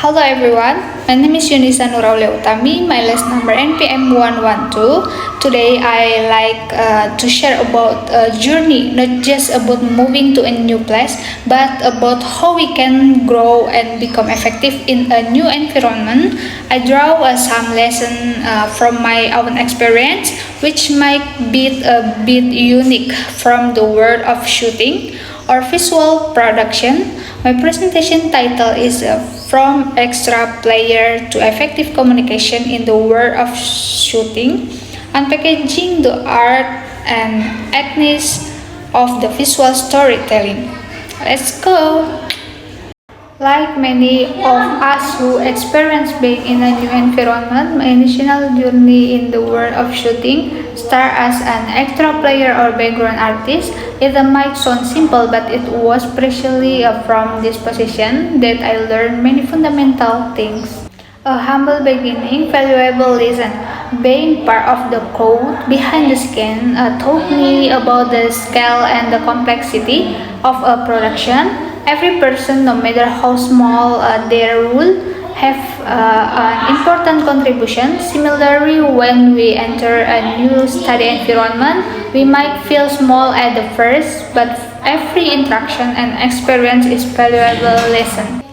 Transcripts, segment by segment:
Hello everyone, my name is Yunisa Nuraule Utami, my list number NPM 112. Today I like to share about a journey, not just about moving to a new place, but about how we can grow and become effective in a new environment. I draw some lesson from my own experience, which might be a bit unique from the world of shooting or visual production. My presentation title is From Extra Player to Effective Communication in the World of Shooting, Unpackaging the Art and Techniques of the Visual Storytelling. Let's go! Like many of us who experience being in a new environment, my initial journey in the world of shooting started as an extra player or background artist. It might sound simple, but it was precisely from this position that I learned many fundamental things. A humble beginning, valuable lesson. Being part of the crowd behind the scene taught me about the scale and the complexity of a production. Every person, no matter how small their role, have an important contribution. Similarly, when we enter a new study environment, we might feel small at the first, but every interaction and experience is valuable lesson.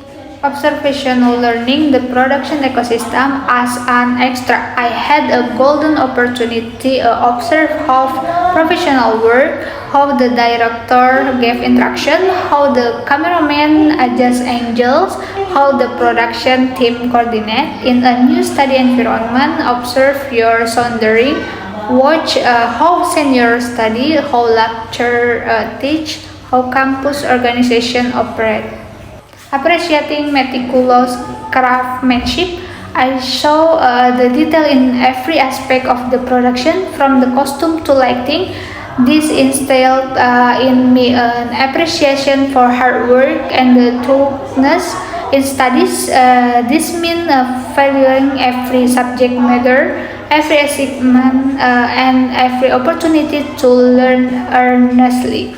Observational learning the production ecosystem as an extra. I had a golden opportunity to observe how professional work, how the director gave instruction, how the cameraman adjusts angles, how the production team coordinate. In a new study environment, observe your sounding, watch how seniors study, how lecturer teach, how campus organization operate. Appreciating meticulous craftsmanship, I saw the detail in every aspect of the production, from the costume to lighting. This instilled in me an appreciation for hard work and the thoroughness in studies. This means valuing every subject matter, every assignment, and every opportunity to learn earnestly.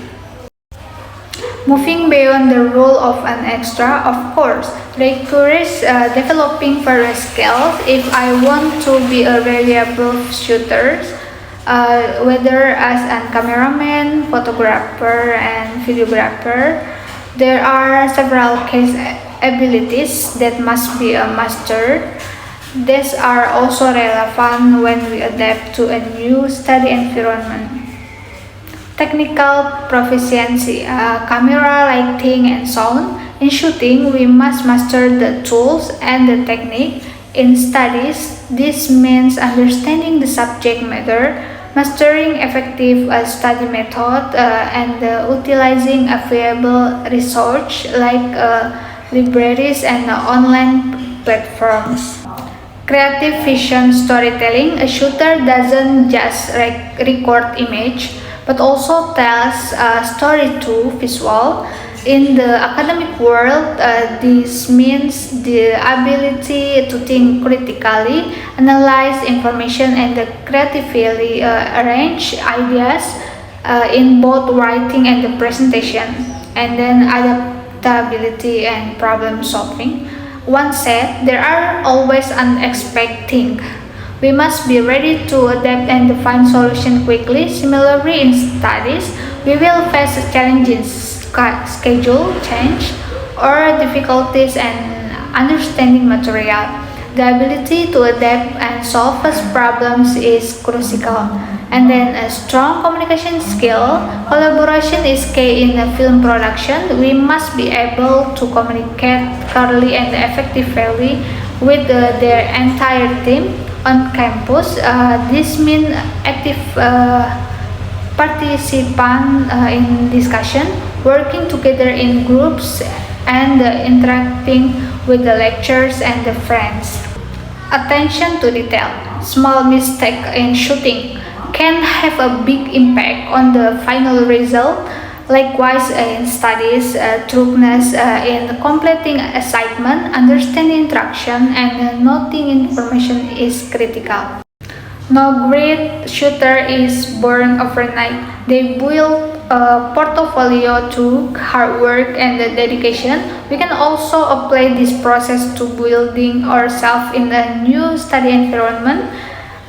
Moving beyond the role of an extra, of course, requires developing various skills if I want to be a reliable shooter, whether as a cameraman, photographer, and videographer. There are several case abilities that must be mastered. These are also relevant when we adapt to a new study environment. Technical proficiency, camera, lighting, and sound. In shooting, we must master the tools and the technique. In studies, this means understanding the subject matter, mastering effective study method, and utilizing available resource like libraries and online platforms. Creative vision storytelling. A shooter doesn't just record image, but also tells a story through visual. In the academic world, this means the ability to think critically, analyze information, and creatively arrange ideas in both writing and the presentation. And then adaptability and problem solving. One said, there are always unexpected things. We must be ready to adapt and find solutions quickly. Similarly, in studies, we will face challenges, schedule change, or difficulties in understanding material. The ability to adapt and solve these problems is crucial. And then a strong communication skill. Collaboration is key in film production. We must be able to communicate clearly and effectively with their entire team on campus. This means active participant in discussion, working together in groups, and interacting with the lecturers and the friends. Attention to detail. Small mistake in shooting can have a big impact on the final result. Likewise, in studies, thoroughness in completing assignment, understanding instruction, and noting information is critical. No great shooter is born overnight. They build a portfolio to hard work and the dedication. We can also apply this process to building ourselves in a new study environment.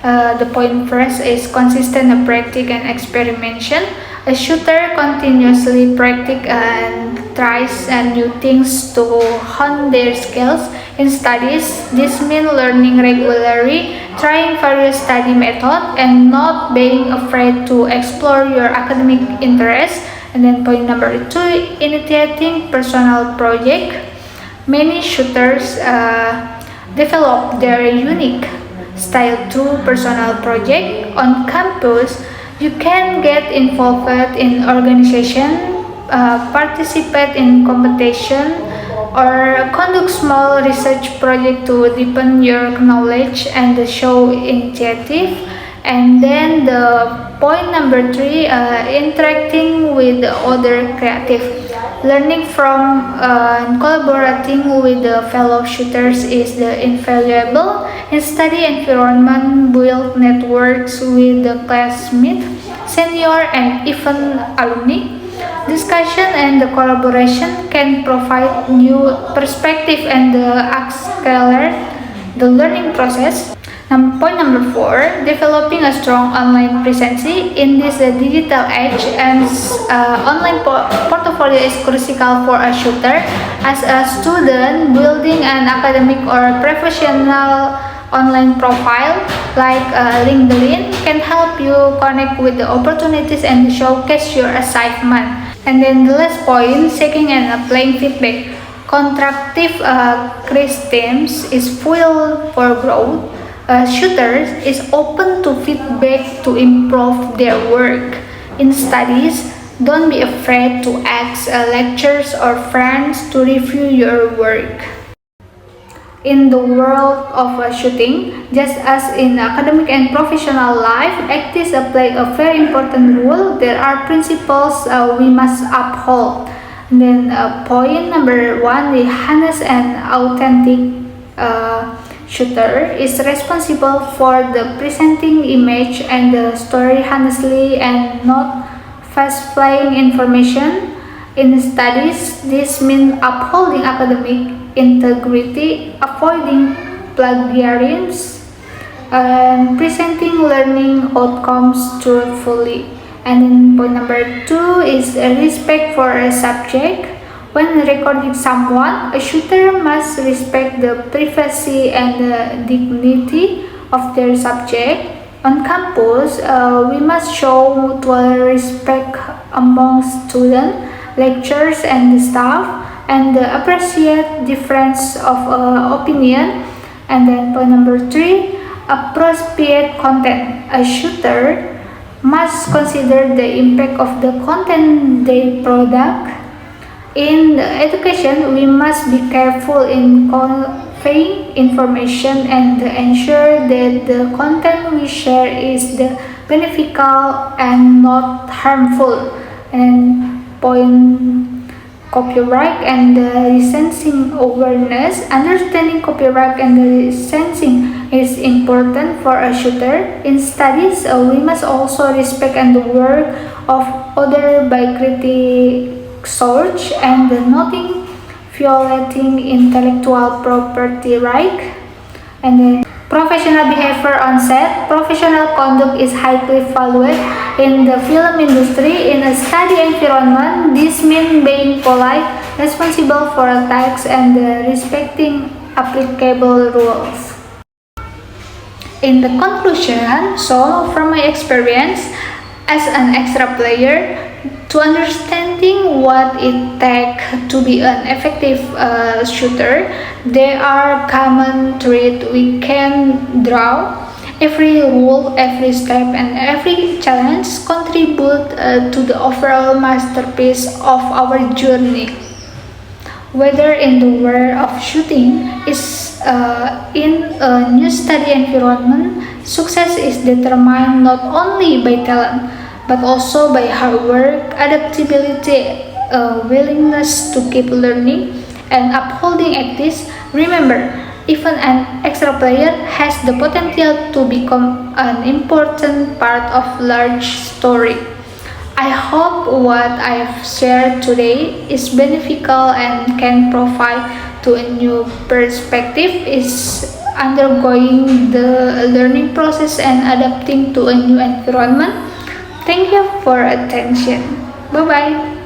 The point first is consistent practice and experimentation. A shooter continuously practice and tries new things to hone their skills. In studies, this means learning regularly, trying various study methods, and not being afraid to explore your academic interests. And then point number two, initiating personal project. Many shooters develop their unique style through personal project. On campus, you can get involved in organization, participate in competition, or conduct small research project to deepen your knowledge and show initiative. And then the point number three, interacting with the other creative. Learning from and collaborating with the fellow shooters is the invaluable. In study environment, build networks with the classmates, senior, and even alumni. Discussion and the collaboration can provide new perspective and accelerate the learning process. Point number four, developing a strong online presence in this digital age, and online portfolio is crucial for a shooter. As a student, building an academic or professional online profile like LinkedIn can help you connect with the opportunities and showcase your achievement. And then the last point, seeking and applying feedback. Constructive criticism is fuel for growth. Shooters is open to feedback to improve their work. In studies, don't be afraid to ask lecturers or friends to review your work. In the world of shooting, just as in academic and professional life, actors play a very important role. There are principles we must uphold. And then point number one, the honest and authentic shooter is responsible for the presenting image and the story honestly and not falsifying information. In studies, this means upholding academic integrity, avoiding plagiarism, and presenting learning outcomes truthfully. And then point number two is respect for a subject. When recording someone, a shooter must respect the privacy and the dignity of their subject. On campus, we must show mutual respect among students, lecturers, and the staff, and appreciate difference of opinion. And then point number three, appropriate content. A shooter must consider the impact of the content they product. In education, we must be careful in conveying information and ensure that the content we share is the beneficial and not harmful. And point copyright and the licensing awareness. Understanding copyright and the licensing is important for a shooter. In studies, we must also respect and the work of other by critical search and noting violating intellectual property right. And then professional behavior on set. Professional conduct is highly valued in the film industry. In a study environment, this means being polite, responsible for tasks, and respecting applicable rules. In the conclusion, so from my experience as an extra player, to understanding what it takes to be an effective shooter, there are common traits we can draw. Every rule, every step, and every challenge contribute to the overall masterpiece of our journey. Whether in the world of shooting is in a new study environment, success is determined not only by talent, but also by hard work, adaptability, willingness to keep learning, and upholding ethics. Remember, even an extra player has the potential to become an important part of large story. I hope what I've shared today is beneficial and can provide to a new perspective is undergoing the learning process and adapting to a new environment. Thank you for attention. Bye bye.